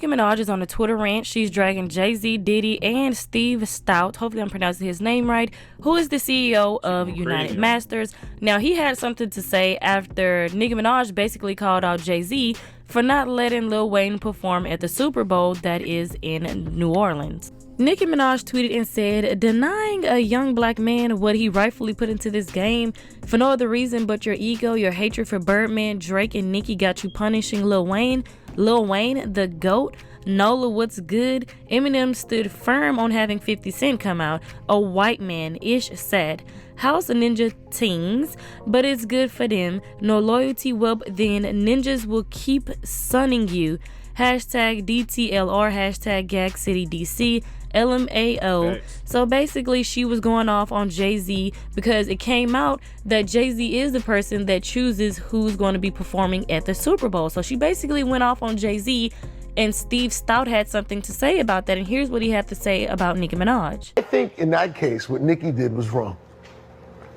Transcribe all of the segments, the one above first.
Nicki Minaj is on a Twitter rant. She's dragging Jay-Z, Diddy, and Steve Stout, hopefully I'm pronouncing his name right, who is the CEO of United Masters. Now, he had something to say after Nicki Minaj basically called out Jay-Z for not letting Lil Wayne perform at the Super Bowl that is in New Orleans. Nicki Minaj tweeted and said, denying a young black man what he rightfully put into this game for no other reason but your ego, your hatred for Birdman, Drake, and Nicki got you punishing Lil Wayne. Lil Wayne, the GOAT. Nola, what's good? Eminem stood firm on having 50 Cent come out. A white man-ish said, House Ninja tings, but it's good for them. No loyalty, well, then ninjas will keep sunning you. Hashtag DTLR, hashtag Gag City DC, LMAO. So basically, she was going off on Jay-Z because it came out that Jay-Z is the person that chooses who's going to be performing at the Super Bowl. So she basically went off on Jay-Z, and Steve Stout had something to say about that. And here's what he had to say about Nicki Minaj. I think in that case, what Nicki did was wrong.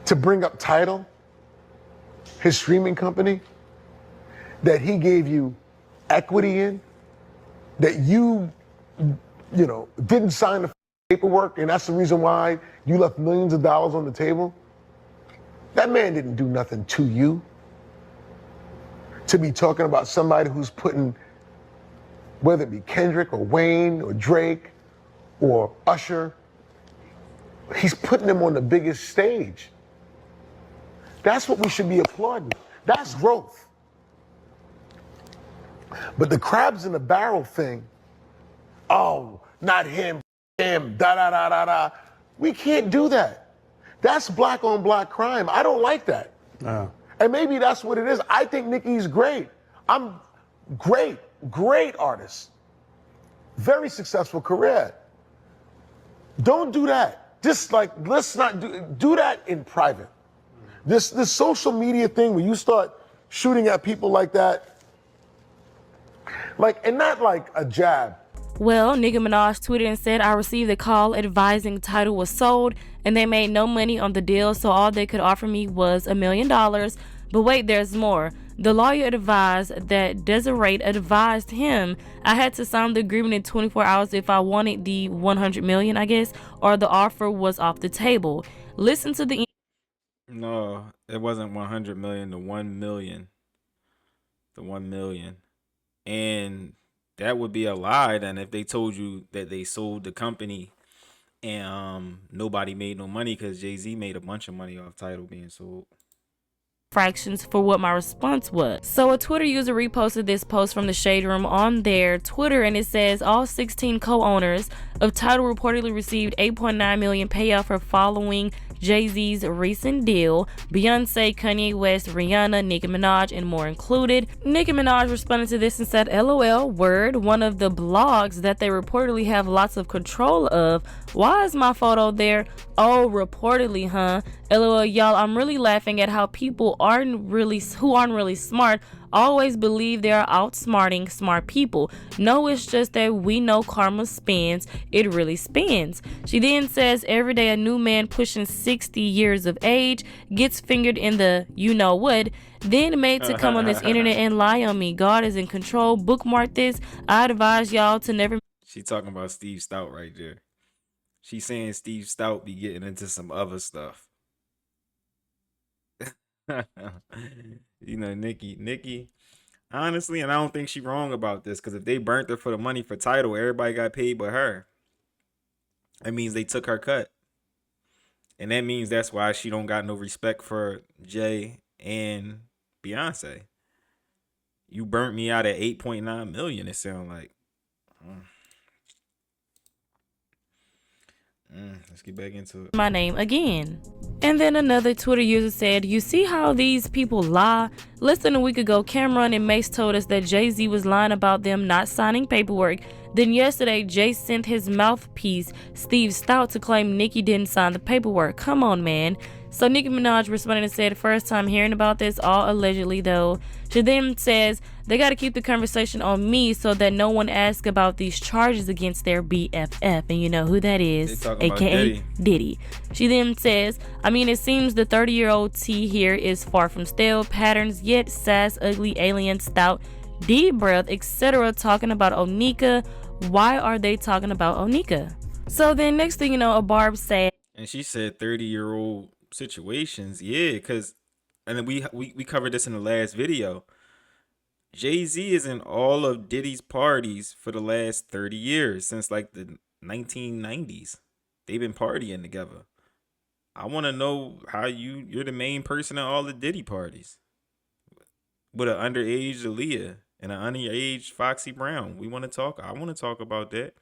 To bring up Tidal, his streaming company, that he gave you equity in, that you didn't sign the paperwork, and that's the reason why you left millions of dollars on the table. That man didn't do nothing to you. To be talking about somebody who's putting, whether it be Kendrick or Wayne or Drake or Usher, he's putting them on the biggest stage. That's what we should be applauding. That's growth. But the crabs in the barrel thing, oh, not him, da-da-da-da-da. We can't do that. That's black on black crime. I don't like that. And maybe that's what it is. I think Nicki's great. I'm great artist. Very successful career. Don't do that. Just let's not do that in private. This social media thing where you start shooting at people like that, and not like a jab. Well, Nicki Minaj tweeted and said, I received a call advising Tidal was sold and they made no money on the deal, so all they could offer me was $1 million. But wait, there's more. The lawyer advised that Desiree advised him I had to sign the agreement in 24 hours if I wanted the $100 million, I guess, or the offer was off the table. Listen to the... No, it wasn't 100 million, the 1 million. The 1 million. And that would be a lie then if they told you that they sold the company and nobody made no money, because Jay-Z made a bunch of money off Tidal being sold. Fractions for what my response was. So a Twitter user reposted this post from the Shade Room on their Twitter, and it says all 16 co-owners of Tidal reportedly received $8.9 million payout for following Jay-Z's recent deal. Beyonce, Kanye West, Rihanna, Nicki Minaj, and more included. Nicki Minaj responded to this and said, LOL, word, one of the blogs that they reportedly have lots of control of. Why is my photo there? Oh, reportedly, huh? LOL, y'all, I'm really laughing at how people who aren't really smart always believe they're outsmarting smart people. No, it's just that we know karma spins. It really spins. She then says, every day a new man pushing 60 years of age gets fingered in the you-know-what, then made to come on this internet and lie on me. God is in control. Bookmark this. I advise y'all to never... She talking about Steve Stout right there. She's saying Steve Stout be getting into some other stuff. Nicki, honestly, and I don't think she wrong about this, because if they burnt her for the money for Tidal, everybody got paid but her. That means they took her cut. And that means that's why she don't got no respect for Jay and Beyonce. You burnt me out at 8.9 million, it sound like. Let's get back into it. My name again. And then another Twitter user said, you see how these people lie? Less than a week ago, Cameron and Mace told us that Jay-Z was lying about them not signing paperwork. Then yesterday, Jay sent his mouthpiece, Steve Stout, to claim Nicki didn't sign the paperwork. Come on, man. So Nicki Minaj responded and said, first time hearing about this, all allegedly though. She then says, they got to keep the conversation on me so that no one asks about these charges against their BFF. And you know who that is, aka Diddy. She then says, I mean, it seems the 30-year-old T here is far from stale patterns, yet sass, ugly, alien, Stout Deep breath, etc. talking about Onika. Why are they talking about Onika? So then next thing you know, a Barb said, And she said 30-year-old situations. Yeah, because, and then we covered this in the last video. Jay-Z is in all of Diddy's parties for the last 30 years, since like the 1990s. They've been partying together. I want to know how you're the main person at all the Diddy parties with an underage Aaliyah and an underage Foxy Brown. I want to talk about that.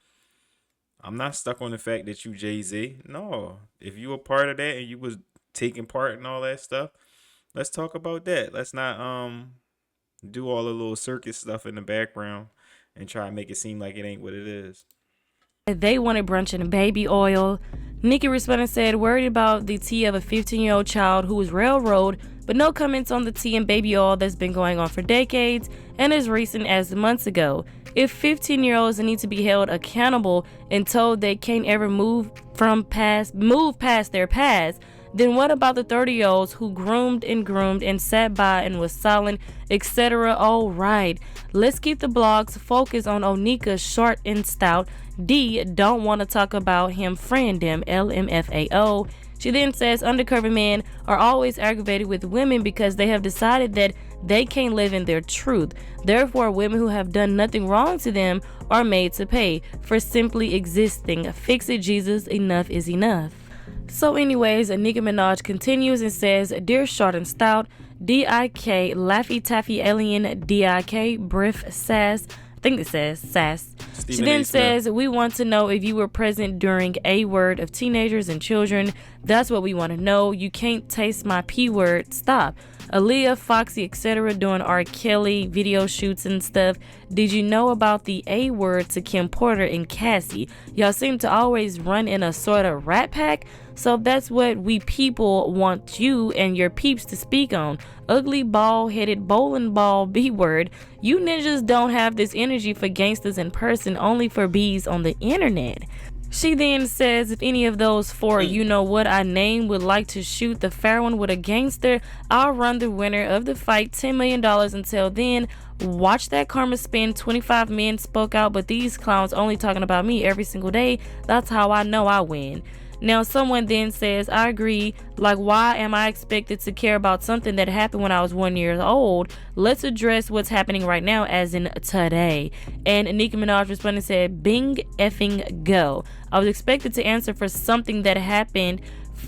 I'm not stuck on the fact that you Jay-Z. No, if you were part of that and you was taking part in all that stuff, let's talk about that. Let's not do all the little circus stuff in the background and try to make it seem like it ain't what it is. they wanted brunch and baby oil. Nicki responded and said, worried about the tea of a 15-year-old child who was railroaded, but no comments on the tea and baby oil that's been going on for decades and as recent as months ago. If 15-year-olds need to be held accountable and told they can't ever move past their past, then what about the 30-year-olds who groomed and sat by and was silent, etc.? All right, let's keep the blogs focused on Onika, short and stout. D don't want to talk about him friend him, LMFAO. She then says undercover men are always aggravated with women because they have decided that they can't live in their truth. Therefore, women who have done nothing wrong to them are made to pay for simply existing. Fix it, Jesus. Enough is enough. So anyways, Nicki Minaj continues and says, Dear Short and Stout, D.I.K. Laffy Taffy Alien D.I.K. Briff Sass. I think it says Sass. She then says, we want to know if you were present during A word of teenagers and children. That's what we want to know. You can't taste my P word. Stop. Aaliyah, Foxy, etc. doing R. Kelly video shoots and stuff. Did you know about the A word to Kim Porter and Cassie? Y'all seem to always run in a sort of rat pack. So that's what we people want you and your peeps to speak on. Ugly, bald-headed, bowling ball B word. You ninjas don't have this energy for gangsters in person, only for bees on the internet. She then says, if any of those four you know what I name would like to shoot the fair one with a gangster, I'll run the winner of the fight $10 million. Until then, watch that karma spin. 25 men spoke out, but these clowns only talking about me every single day. That's how I know I win. Now, someone then says, I agree. Like, why am I expected to care about something that happened when I was 1 year old? Let's address what's happening right now, as in today. And Nicki Minaj responded and said, Bing effing go. I was expected to answer for something that happened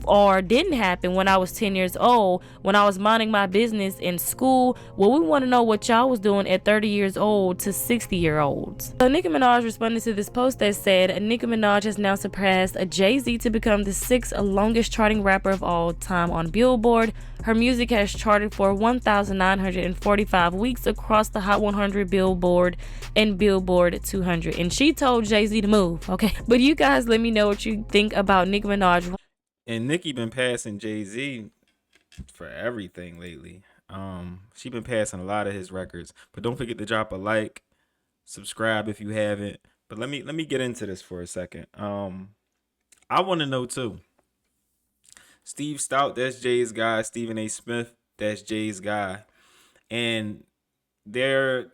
or didn't happen when I was 10 years old, when I was minding my business in school. Well, we want to know what y'all was doing at 30 years old to 60-year-olds. So Nicki Minaj responded to this post that said, Nicki Minaj has now surpassed Jay-Z to become the 6th longest charting rapper of all time on Billboard. Her music has charted for 1,945 weeks across the Hot 100, Billboard, and Billboard 200. And she told Jay-Z to move, okay? But you guys let me know what you think about Nicki Minaj. And Nicki been passing Jay-Z for everything lately. She been passing a lot of his records. But don't forget to drop a like, subscribe if you haven't. But let me get into this for a second. I want to know too. Steve Stout, that's Jay's guy. Stephen A. Smith, that's Jay's guy. And they're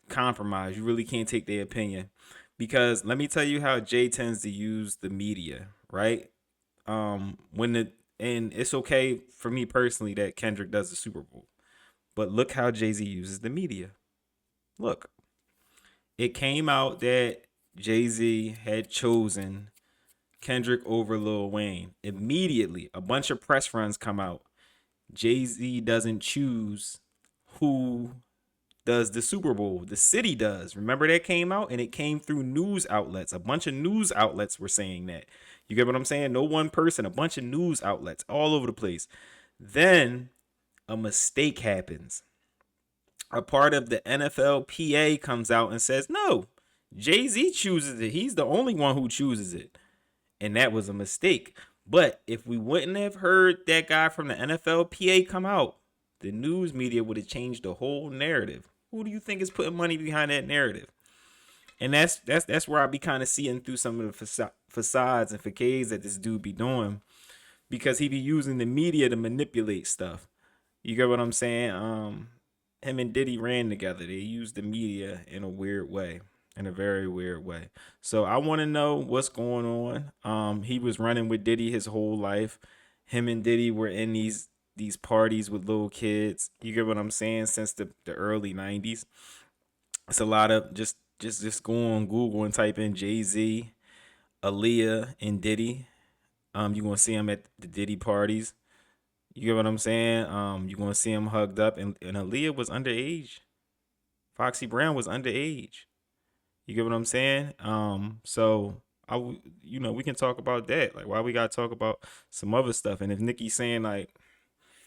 compromised. You really can't take their opinion. Because let me tell you how Jay tends to use the media, right? And it's okay for me personally that Kendrick does the Super Bowl, but look how Jay-Z uses the media. Look, it came out that Jay-Z had chosen Kendrick over Lil Wayne. Immediately, a bunch of press runs come out. Jay-Z doesn't choose who does the Super Bowl. The city does. Remember that came out, and it came through news outlets. A bunch of news outlets were saying that. You get what I'm saying? No one person, a bunch of news outlets all over the place. Then a mistake happens. A part of the NFLPA comes out and says, no, Jay-Z chooses it. He's the only one who chooses it. And that was a mistake. But if we wouldn't have heard that guy from the NFLPA come out, the news media would have changed the whole narrative. Who do you think is putting money behind that narrative? And that's where I be kind of seeing through some of the facades and facades that this dude be doing, because he be using the media to manipulate stuff. You get what I'm saying? him and Diddy ran together. They used the media in a weird way, in a very weird way. So I want to know what's going on. He was running with Diddy his whole life. Him and Diddy were in these parties with little kids. You get what I'm saying? Since the early 90s. It's a lot of just go on Google and type in Jay-Z, Aaliyah, and Diddy. You're gonna see him at the Diddy parties. You get what I'm saying? You're gonna see him hugged up, and Aaliyah was underage. Foxy Brown was underage. You get what I'm saying? So we can talk about that. Like, why we gotta talk about some other stuff? And if Nicki's saying like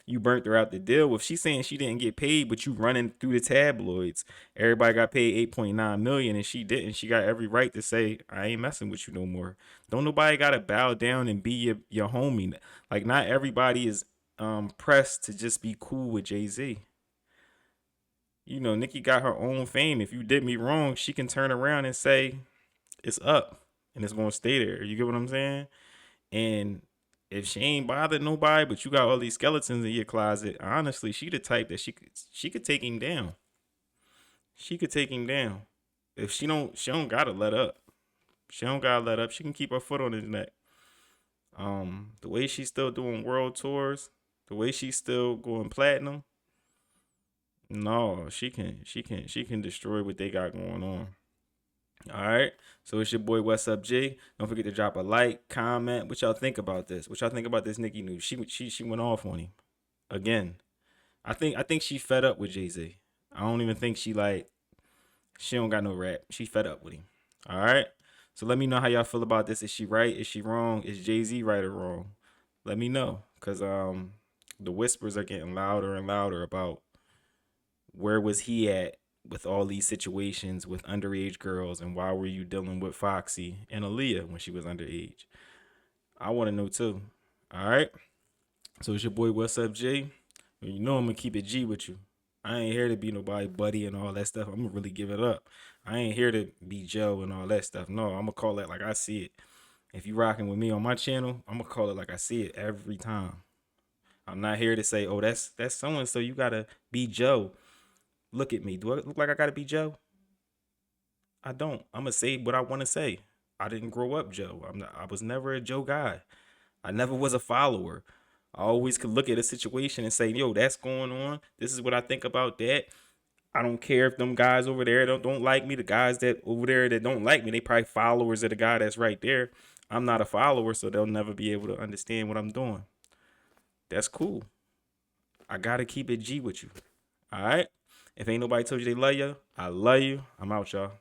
you burnt her out the deal, if she's saying she didn't get paid, but you running through the tabloids, everybody got paid 8.9 million, and she didn't. She got every right to say, I ain't messing with you no more. Don't nobody gotta bow down and be your homie. Like, not everybody is pressed to just be cool with Jay-Z. You know, Nicki got her own fame. If you did me wrong, she can turn around and say it's up and it's gonna stay there. You get what I'm saying? And if she ain't bothered nobody, but you got all these skeletons in your closet, honestly, she the type that she could take him down. She could take him down. If she don't gotta let up. She don't gotta let up. She can keep her foot on his neck. The way she's still doing world tours, the way she's still going platinum, no, she can destroy what they got going on. All right. So it's your boy What's Up G. Don't forget to drop a like, comment. What y'all think about this? What y'all think about this Nicki news? She went off on him again. I think she fed up with Jay-Z. I don't even think she don't got no rap. She fed up with him. All right. So let me know how y'all feel about this. Is she right? Is she wrong? Is Jay-Z right or wrong? Let me know, cause the whispers are getting louder and louder about where was he at with all these situations with underage girls, and why were you dealing with Foxy and Aaliyah when she was underage? I want to know too. All right. So it's your boy What's Up Jay. You know I'm gonna keep it G with you. I ain't here to be nobody buddy and all that stuff. I'm gonna really give it up. I ain't here to be Joe and all that stuff. No, I'm gonna call it like I see it. If you rocking with me on my channel, I'm gonna call it like I see it every time. I'm not here to say, oh, that's so and so. You gotta be Joe. Look at me. Do I look like I gotta be Joe? I don't. I'm gonna say what I want to say. I didn't grow up Joe. I was never a Joe guy. I never was a follower. I always could look at a situation and say, yo, that's going on. This is what I think about that. I don't care if them guys over there don't like me. The guys that over there that don't like me, they probably followers of the guy that's right there. I'm not a follower, so they'll never be able to understand what I'm doing. That's cool. I gotta keep it G with you. All right? If ain't nobody told you they love you, I love you. I'm out, y'all.